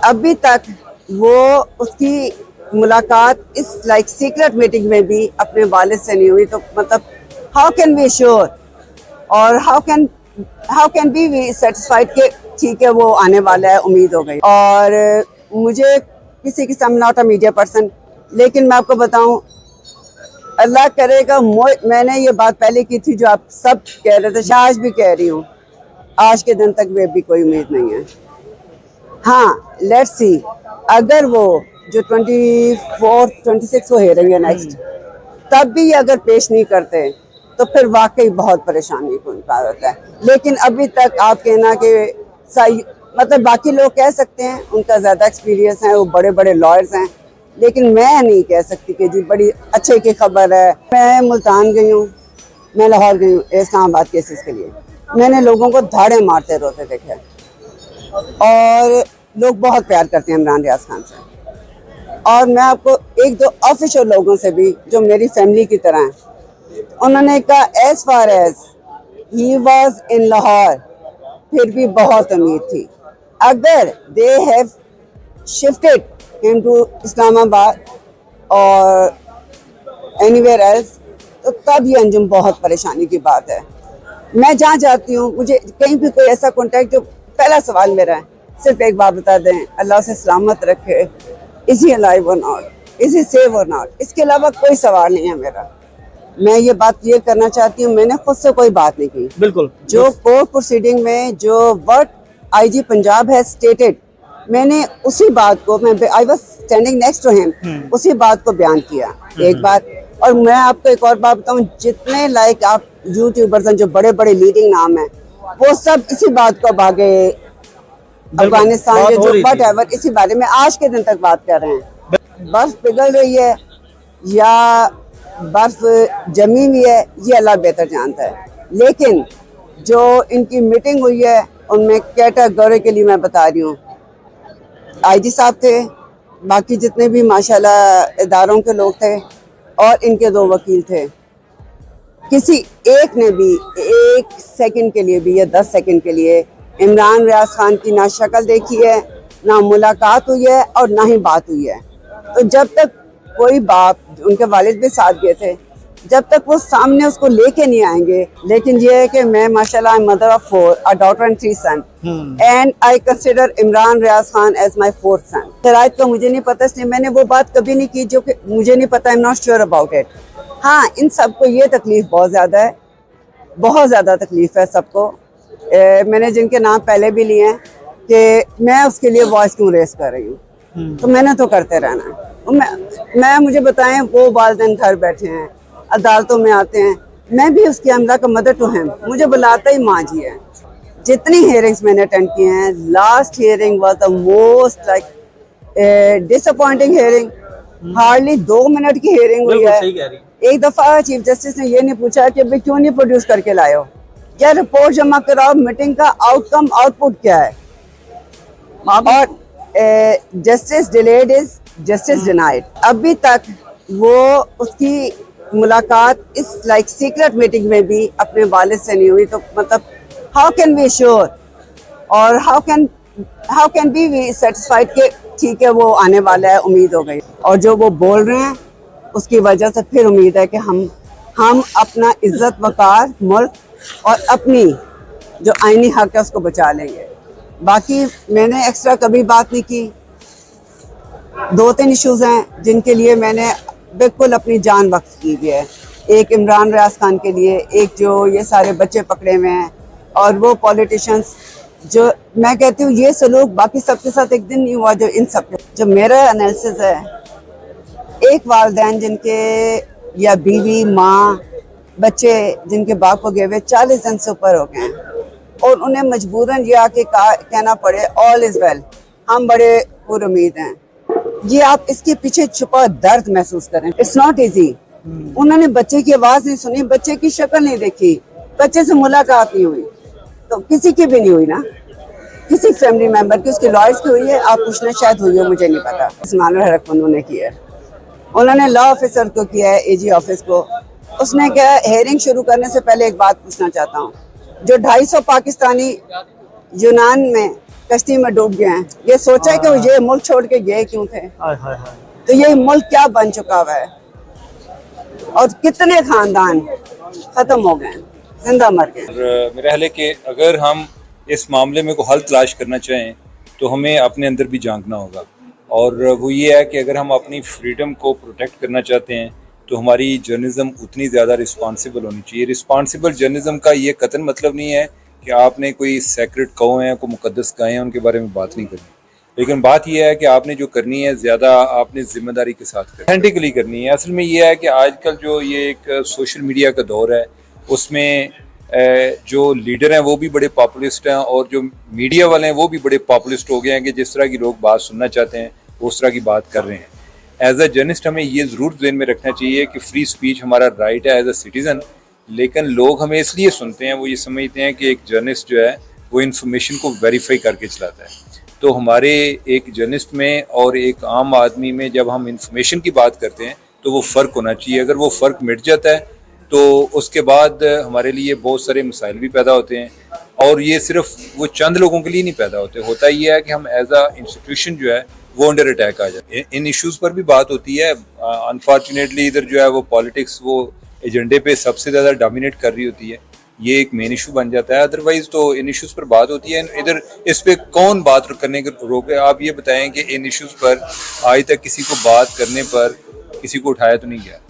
अभी तक वो उसकी मुलाकात इस सीक्रेट मीटिंग में भी अपने वालिद से नहीं हुई, तो मतलब हाउ कैन वी श्योर और हाउ कैन बी सेटिस्फाइड कि ठीक है वो आने वाला है, उम्मीद हो गई। और मुझे किसी किस्म नॉट अ मीडिया पर्सन, लेकिन मैं आपको बताऊं, अल्लाह करेगा, मैंने ये बात पहले की थी जो आप सब कह रहे थे, आज भी कह रही हूँ, आज के दिन तक भी अभी कोई उम्मीद नहीं है। हाँ, लेट्स सी, अगर वो जो 24, 26 को हेयरिंग है नेक्स्ट, तब भी अगर पेश नहीं करते तो फिर वाकई बहुत परेशानी को उनका होता है। लेकिन अभी तक आप कहना कि मतलब बाकी लोग कह सकते हैं, उनका ज़्यादा एक्सपीरियंस है, वो बड़े बड़े लॉयर्स हैं, लेकिन मैं नहीं कह सकती कि जी बड़ी अच्छे की खबर है। मैं मुल्तान गई हूँ, मैं लाहौर गई हूँ इस्लामाबाद केसेस के लिए, मैंने लोगों को धाड़े मारते रोते देखे, और लोग बहुत प्यार करते हैं इमरान रियाज खान से। और मैं आपको एक दो ऑफिशियल लोगों से भी जो मेरी फैमिली की तरह हैं, उन्होंने कहा as far as he was in Lahore, फिर भी बहुत उम्मीद थी। अगर they have shifted into Islamabad और एनीवेयर एल्स, तो तब ये अंजुम बहुत परेशानी की बात है। मैं जहाँ जाती हूँ, मुझे कहीं भी कोई ऐसा कॉन्टेक्ट, जो पहला सवाल मेरा है, सिर्फ एक बात बता दें, अल्लाह से सलामत रखे, इज ही अलाइव और नॉट, इज ही सेव और नॉट, इसके अलावा कोई सवाल नहीं है मेरा। मैं ये बात ये करना चाहती हूँ, मैंने खुद से कोई बात नहीं की। बिल्कुल, जो कोर्ट प्रोसीडिंग में जो वर्ड आईजी पंजाब है स्टेटेड, मैंने उसी बात को, मैं I was standing next to him, उसी बात को बयान किया। एक बात, और मैं आपको एक और बात बताऊं, जितने लाइक आप यूट्यूबर्स हैं जो बड़े बड़े लीडिंग नाम हैं, वो सब इसी बात को भागे अफगानिस्तान जो वट एवर, इसी बारे में आज के दिन तक बात कर रहे हैं। बर्फ पिघल रही है या बर्फ जमी हुई है, ये अल्लाह बेहतर जानता है। लेकिन जो इनकी मीटिंग हुई है, उनमें कैटेगरी के लिए मैं बता रही हूँ, आईजी साहब थे, बाकी जितने भी माशाल्लाह इदारों के लोग थे, और इनके 2 वकील थे। किसी एक ने भी 1 सेकंड के लिए भी या 10 सेकंड के लिए इमरान रियाज खान की ना शक्ल देखी है, ना मुलाकात हुई है, और ना ही बात हुई है। तो जब तक कोई बाप, उनके वालिद भी साथ गए थे, जब तक वो सामने उसको लेके नहीं आएंगे। लेकिन ये है कि मैं माशाल्लाह mother of 4, a daughter and 3 sons, and I consider Imran Riaz Khan as my 4th son। शराइत तो मुझे नहीं पता, इसलिए मैंने वो बात कभी नहीं की जो कि मुझे नहीं पता, I am not sure about it. हाँ, इन सबको ये तकलीफ बहुत ज़्यादा है, बहुत ज़्यादा तकलीफ है सबको। मैंने जिनके नाम पहले भी लिए हैं कि मैं उसके लिए वॉइस क्यों रेस कर रही हूँ, तो मैंने तो करते रहना है। मैं मुझे बताएं, वो वालिदैन घर बैठे हैं, अदालतों में आते हैं, मैं भी उसके हमला का मदर टू हिम, मुझे बुलाता ही माँ जी है। जितनी हियरिंग्स मैंने अटेंड की हैं, last hearing was the most disappointing hearing. Hardly 2 minute की हियरिंग हुई है। एक दफा चीफ जस्टिस ने ये नहीं पूछा कि भाई क्यों नहीं प्रोड्यूस करके लाए हो, क्या रिपोर्ट जमा कराओ, मीटिंग का आउटकम आउटपुट क्या है। और justice delayed is justice denied. अभी तक वो उसकी मुलाकात इस सीक्रेट मीटिंग में भी अपने वालिद से नहीं हुई, तो मतलब हाउ कैन वी श्योर और हाउ कैन बी सेटिस्फाइड कि ठीक है वो आने वाला है, उम्मीद हो गई। और जो वो बोल रहे हैं उसकी वजह से फिर उम्मीद है कि हम अपना इज्जत वकार, मुल्क और अपनी जो आईनी हक है उसको बचा लेंगे। बाकी मैंने एक्स्ट्रा कभी बात नहीं की। 2-3 इश्यूज हैं जिनके लिए मैंने बिल्कुल अपनी जान वक्फ की हुई है। एक इमरान रियाज खान के लिए, एक जो ये सारे बच्चे पकड़े हुए हैं, और वो पॉलिटिशियंस जो मैं कहती हूँ ये सलूक बाकी सबके साथ एक दिन नहीं हुआ, जो इन सब जो मेरा एनालिसिस है, एक वालिदैन जिनके या बीवी, माँ, बच्चे जिनके बाप को गए हुए 40 दिन से ऊपर हो गए हैं, और उन्हें मजबूरन ये आके कहना पड़े ऑल इज वेल, हम बड़े पुरुम्मीद हैं। ये आप इसके पीछे छुपा दर्द महसूस करें, इट्स नॉट इजी। उन्होंने बच्चे की आवाज नहीं सुनी, बच्चे की शक्ल नहीं देखी, बच्चे से मुलाकात नहीं हुई, तो किसी की भी नहीं हुई ना, किसी फैमिली मेंबर की, उसके लॉयर्स की हुई है, आप पूछना शायद हुई हो, मुझे नहीं पता। उस्मान हरक उन्होंने किया है, उन्होंने लॉ ऑफिसर को किया है, एजी ऑफिस को। उसने क्या, हेयरिंग शुरू करने से पहले एक बात पूछना चाहता हूँ, जो 250 पाकिस्तानी यूनान में कश्ती में डूब गए हैं। ये सोचा कि वो ये मुल्क छोड़ के गए क्यों थे। हाय हाय हाय। तो ये मुल्क क्या बन चुका हुआ है और कितने खानदान खत्म हो गए, जिंदा मर गए। मेरा ख्याल है कि अगर हम इस मामले में को हल तलाश करना चाहें तो हमें अपने अंदर भी झांकना होगा, और वो ये है कि अगर हम अपनी फ्रीडम को प्रोटेक्ट करना चाहते हैं तो हमारी जर्नलिज्म उतनी ज़्यादा रिस्पॉन्सिबल होनी चाहिए। रिस्पॉन्सिबल जर्नलिज्म का ये कतन मतलब नहीं है कि आपने कोई सेक्रेट कौए हैं, कोई मुकद्दस गायें हैं, उनके बारे में बात नहीं करनी, लेकिन बात यह है कि आपने जो करनी है ज़्यादा आपने जिम्मेदारी के साथ करनी, ऑथेंटिकली करनी है। असल में यह है कि आजकल जो ये एक सोशल मीडिया का दौर है उसमें जो लीडर हैं वो भी बड़े पॉपुलिस्ट हैं और जो मीडिया वाले हैं वो भी बड़े पॉपुलिस्ट हो गए हैं कि जिस तरह की लोग बात सुनना चाहते हैं वो उस तरह की बात कर रहे हैं। एज अ जर्नलिस्ट हमें ये ज़रूर ज़हन में रखना चाहिए कि फ्री स्पीच हमारा राइट है एज अ सिटीज़न, लेकिन लोग हमें इसलिए सुनते हैं, वो ये समझते हैं कि एक जर्नलिस्ट जो है वो इन्फॉर्मेशन को वेरीफाई करके चलाता है। तो हमारे एक जर्नलिस्ट में और एक आम आदमी में जब हम इंफॉर्मेशन की बात करते हैं तो वो फ़र्क होना चाहिए। अगर वो फ़र्क मिट जाता है तो उसके बाद हमारे लिए बहुत सारे मसाइल भी पैदा होते हैं, और ये सिर्फ वो चंद लोगों के लिए नहीं पैदा होते। होता ये है कि हम एज अ इंस्टीट्यूशन जो है वो अंडर अटैक आ जाते हैं। इन इश्यूज़ पर भी बात होती है। अनफॉर्चुनेटली इधर जो है वो पॉलिटिक्स वो एजेंडे पे सबसे ज़्यादा डोमिनेट कर रही होती है, ये एक मेन इशू बन जाता है। अदरवाइज तो इन इश्यूज़ पर बात होती है। इधर इस पे कौन बात करने के रोके? आप ये बताएं कि इन इश्यूज़ पर आज तक किसी को बात करने पर किसी को उठाया तो नहीं गया,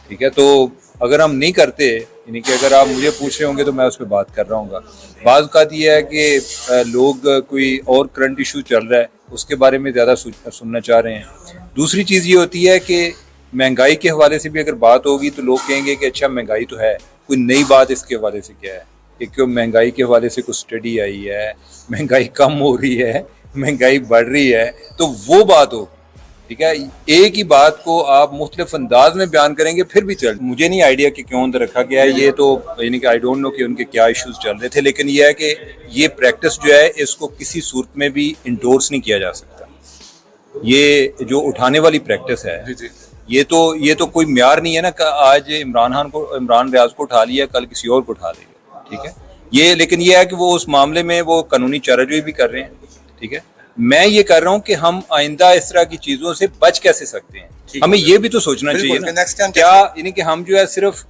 ठीक है? तो अगर हम नहीं करते, यानी कि अगर आप मुझे पूछ रहे होंगे तो मैं उस पर बात कर रहा हूँ। बाज़ औक़ात ये है कि लोग कोई और करंट इशू चल रहा है उसके बारे में ज़्यादा सुनना चाह रहे हैं। दूसरी चीज़ ये होती है कि महंगाई के हवाले से भी अगर बात होगी तो लोग कहेंगे कि अच्छा महंगाई तो है, कोई नई बात इसके हवाले से क्या है कि क्यों महंगाई के हवाले से कुछ स्टडी आई है, महंगाई कम हो रही है, महंगाई बढ़ रही है, तो वो बात हो, ठीक है? एक ही बात को आप मुख्तलिफ अंदाज में बयान करेंगे फिर भी चल। मुझे नहीं आइडिया कि क्यों अंदर रखा गया है ये, तो यानी कि आई डोंट नो कि उनके क्या इश्यूज चल रहे थे, लेकिन ये है कि ये प्रैक्टिस जो है इसको किसी सूरत में भी इंडोर्स नहीं किया जा सकता। ये जो उठाने वाली प्रैक्टिस है ये तो कोई म्यार नहीं है ना, आज इमरान रियाज को उठा लिया, कल किसी और को उठा लेगा, ठीक है? ये लेकिन ये है कि वो उस मामले में वो कानूनी चाराजोई भी कर रहे हैं, ठीक है? मैं ये कर रहा हूँ कि हम आइंदा इस तरह की चीजों से बच कैसे सकते हैं, हमें ये भी तो सोचना चाहिए ना। क्या यानी कि हम जो है सिर्फ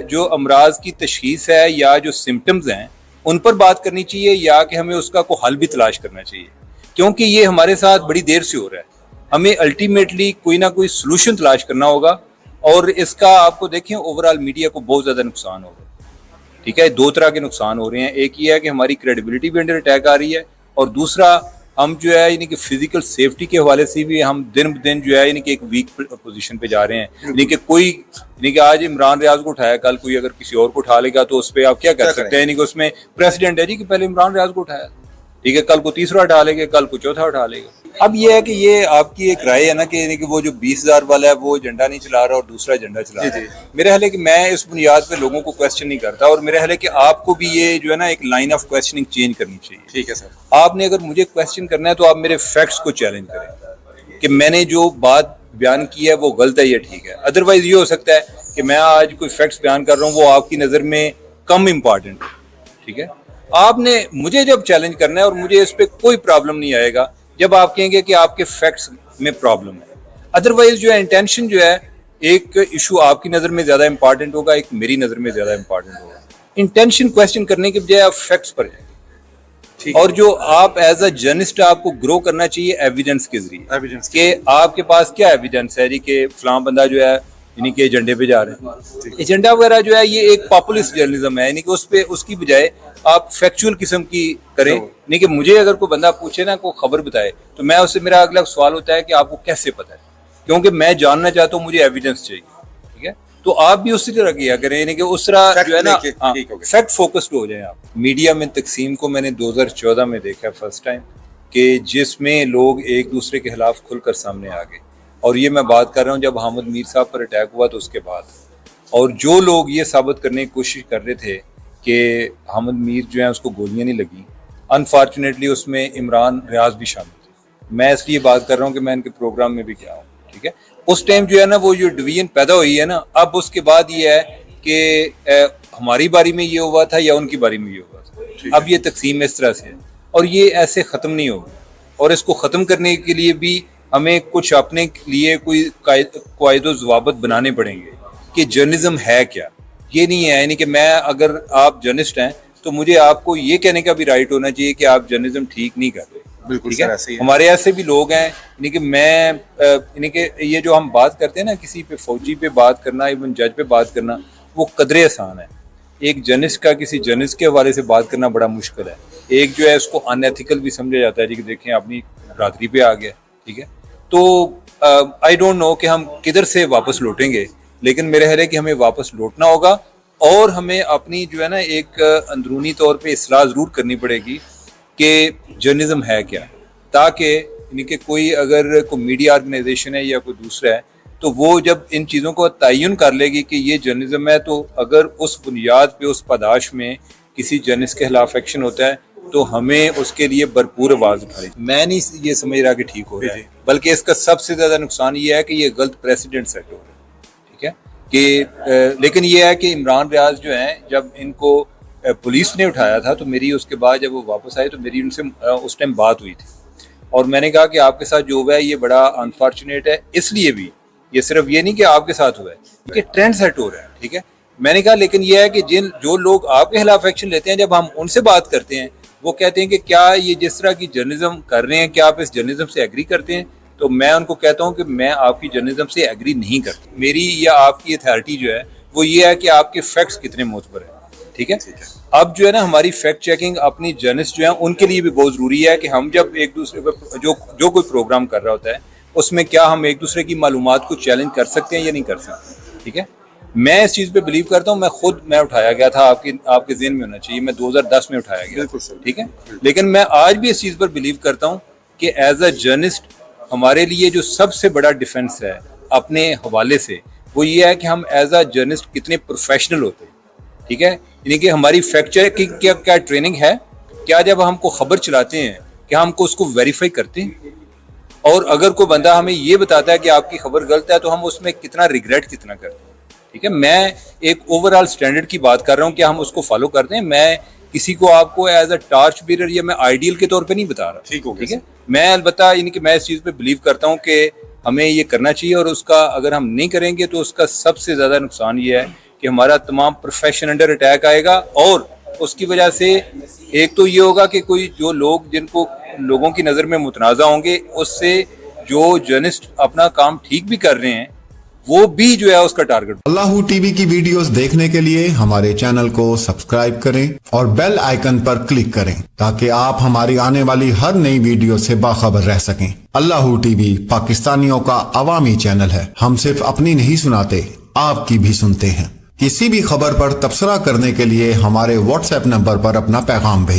जो अमराज की तशखीस है या जो सिम्टम्स हैं उन पर बात करनी चाहिए, या कि हमें उसका कोई हल भी तलाश करना चाहिए? क्योंकि ये हमारे साथ बड़ी देर से हो रहा है, हमें अल्टीमेटली कोई ना कोई सोल्यूशन तलाश करना होगा। और इसका आपको देखें ओवरऑल मीडिया को बहुत ज्यादा नुकसान होगा, ठीक है? दो तरह के नुकसान हो रहे हैं। एक ये है कि हमारी क्रेडिबिलिटी भी अंडर अटैक आ रही है, और दूसरा हम जो है यानी कि फिजिकल सेफ्टी के हवाले से भी हम दिन ब दिन जो है यानी कि एक वीक पोजीशन पे जा रहे हैं। यानी कि कोई यानी कि आज इमरान रियाज को उठाया, कल कोई अगर किसी और को उठा लेगा तो उस पर आप क्या कर सकते हैं? यानी कि उसमें प्रेसिडेंट है जी कि पहले इमरान रियाज को उठाया, ठीक है, कल को तीसरा उठा लेंगे, कल को चौथा उठा लेगा। अब ये है कि ये आपकी एक राय है ना कि वो जो 20,000 वाला है वो एजेंडा नहीं चला रहा और दूसरा एजेंडा चला रहा है। मेरा ख्याल है कि मैं इस बुनियाद पे लोगों को क्वेश्चन नहीं करता, और मेरा ख्याल है कि आपको भी ये जो है ना एक लाइन ऑफ क्वेश्चनिंग चेंज करनी चाहिए। ठीक है सर, आपने अगर मुझे क्वेश्चन करना है तो आप मेरे फैक्ट्स को चैलेंज करें कि मैंने जो बात बयान की है वो गलत है या ठीक है। अदरवाइज ये हो सकता है कि मैं आज कोई फैक्ट्स बयान कर रहा हूँ वो आपकी नज़र में कम इम्पॉर्टेंट है, ठीक है? आपने मुझे जब चैलेंज करना है, और मुझे इस पर कोई प्रॉब्लम नहीं आएगा जब आप कहेंगे कि आपके फैक्ट्स में प्रॉब्लम है। अदरवाइज जो है इंटेंशन जो है, एक इशू आपकी नज़र में ज़्यादा इंपॉर्टेंट होगा, एक मेरी नज़र में ज़्यादा इंपॉर्टेंट होगा। इंटेंशन क्वेश्चन करने के बजाय आप फैक्ट्स पर जाएंगे, और जो आप एज अ जर्नलिस्ट आपको ग्रो करना चाहिए एविडेंस के जरिए, एविडेंस के आपके पास क्या एविडेंस है जी कि फलां बंदा जो है यानी कि एजेंडे पे जा रहे हैं। एजेंडा वगैरह जो है ये एक पॉपुलिस्ट जर्नलिज्म है, यानी कि उस पे उसकी बजाय आप फैक्चुअल किस्म की करें। नहीं कि मुझे अगर कोई बंदा पूछे ना कोई खबर बताए तो मैं उससे, मेरा अगला सवाल होता है कि आपको कैसे पता है, क्योंकि मैं जानना चाहता हूँ, मुझे एविडेंस चाहिए, ठीक है? तो आप भी उसी तरह किया करें, यानी कि उस तरह जो है ना फैक्ट फोकस्ड हो जाए आप। मीडिया में तकसीम को मैंने 2014 में देखा फर्स्ट टाइम, कि जिसमें लोग एक दूसरे के खिलाफ खुलकर सामने आ गए, और ये मैं बात कर रहा हूँ जब हामिद मीर साहब पर अटैक हुआ तो उसके बाद। और जो लोग ये साबित करने की कोशिश कर रहे थे कि हामिद मीर जो है उसको गोलियां नहीं लगी, अनफॉर्चुनेटली उसमें इमरान रियाज भी शामिल थे। मैं इसलिए बात कर रहा हूँ कि मैं इनके प्रोग्राम में भी गया हूँ, ठीक है? उस टाइम जो है ना वो जो डिवीजन पैदा हुई है ना, अब उसके बाद ये है कि हमारी बारी में ये हुआ था या उनकी बारी में ये हुआ था, अब ये तकसीम इस तरह से है। और ये ऐसे ख़त्म नहीं होगी। और इसको ख़त्म करने के लिए भी हमें कुछ अपने लिए कोई कायदो ज़वाबत बनाने पड़ेंगे कि जर्नलिज्म है क्या। ये नहीं है यानी कि मैं, अगर आप जर्नलिस्ट हैं तो मुझे आपको ये कहने का भी राइट होना चाहिए कि आप जर्नलिज्म ठीक नहीं कर रहे। बिल्कुल ठीक सर, है, ऐसे ही है। हमारे ऐसे भी लोग हैं यानी कि मैं यानी कि ये जो हम बात करते हैं ना, किसी पे फौजी पे बात करना, इवन जज पे बात करना, वो कदरे आसान है। एक जर्नलिस्ट का किसी जर्नलिस्ट के हवाले से बात करना बड़ा मुश्किल है। एक जो है उसको अनएथिकल भी समझा जाता है जी कि देखें अपनी बरादरी पे आ गया। ठीक है, तो आई डोंट नो कि हम किधर से वापस लौटेंगे, लेकिन मेरा ख्याल है कि हमें वापस लौटना होगा और हमें अपनी जो है ना एक अंदरूनी तौर पे इस्लाह ज़रूर करनी पड़ेगी कि जर्नलिज्म है क्या, ताकि यानी कि कोई अगर कोई मीडिया ऑर्गेनाइजेशन है या कोई दूसरा है तो वो जब इन चीज़ों को तयन कर लेगी कि ये जर्नलिज्म है, तो अगर उस बुनियाद पे, उस पादाश में किसी जर्नलिस्ट के खिलाफ एक्शन होता है तो हमें उसके लिए भरपूर आवाज़ उठानी। मैं नहीं ये समझ रहा कि ठीक हो रहा है, बल्कि इसका सबसे ज़्यादा नुकसान ये है कि ये गलत प्रेसिडेंट सेट हो रहा है। ठीक है कि लेकिन ये है कि इमरान रियाज जो हैं, जब इनको पुलिस ने उठाया था तो मेरी उसके बाद जब वो वापस आए तो मेरी उनसे उस टाइम बात हुई थी और मैंने कहा कि आपके साथ जो हुआ है ये बड़ा अनफॉर्चुनेट है, इसलिए भी ये सिर्फ ये नहीं कि आपके साथ हुआ है, कि ट्रेंड सेट हो रहा है। ठीक है, मैंने कहा लेकिन ये है कि जो लोग आपके खिलाफ एक्शन लेते हैं, जब हम उनसे बात करते हैं वो कहते हैं कि क्या ये जिस तरह की जर्नलिज्म कर रहे हैं, क्या आप इस जर्नलिज्म से एग्री करते हैं? तो मैं उनको कहता हूं कि मैं आपकी जर्नलिज्म से एग्री नहीं करता। मेरी या आपकी अथॉरिटी जो है वो ये है कि आपके फैक्ट्स कितने मोतबर हैं। ठीक है, अब जो है ना हमारी फैक्ट चेकिंग अपनी जर्नलिस्ट जो है उनके लिए भी बहुत ज़रूरी है कि हम जब एक दूसरे पर जो कोई प्रोग्राम कर रहा होता है उसमें क्या हम एक दूसरे की मालूमात को चैलेंज कर सकते हैं या नहीं कर सकते। ठीक है, मैं इस चीज़ पे बिलीव करता हूँ। मैं उठाया गया था, आपके ज़हन में होना चाहिए, मैं 2010 में उठाया गया। ठीक है, लेकिन मैं आज भी इस चीज़ पर बिलीव करता हूँ कि एज अ जर्नलिस्ट हमारे लिए जो सबसे बड़ा डिफेंस है अपने हवाले से वो ये है कि हम एज अ जर्नलिस्ट कितने प्रोफेशनल होते हैं। ठीक है, यानी कि हमारी फैक्ट चेक की क्या ट्रेनिंग है, क्या जब हमको खबर चलाते हैं क्या हमको उसको वेरीफाई करते हैं, और अगर कोई बंदा हमें ये बताता है कि आपकी खबर गलत है तो हम उसमें कितना रिग्रेट कितना करते हैं। ठीक है, मैं एक ओवरऑल स्टैंडर्ड की बात कर रहा हूँ कि हम उसको फॉलो करते हैं। मैं किसी को आपको एज अ टार्च बीरर या मैं आइडियल के तौर पे नहीं बता रहा। ठीक है, मैं अलबत्ता यानी कि मैं इस चीज़ पे बिलीव करता हूँ कि हमें ये करना चाहिए, और उसका अगर हम नहीं करेंगे तो उसका सबसे ज़्यादा नुकसान ये है कि हमारा तमाम प्रोफेशन अंडर अटैक आएगा, और उसकी वजह से एक तो ये होगा कि कोई जो लोग जिनको लोगों की नज़र में मुतनाज़ा होंगे, उससे जो जर्नलिस्ट अपना काम ठीक भी कर रहे हैं वो भी जो है उसका टारगेट। अल्लाहू टीवी की वीडियोस देखने के लिए हमारे चैनल को सब्सक्राइब करें और बेल आइकन पर क्लिक करें ताकि आप हमारी आने वाली हर नई वीडियो से बाखबर रह सकें। अल्लाहू टीवी पाकिस्तानियों का अवामी चैनल है। हम सिर्फ अपनी नहीं सुनाते, आपकी भी सुनते हैं। किसी भी खबर पर तबसरा करने के लिए हमारे व्हाट्सएप नंबर पर अपना पैगाम भेजें।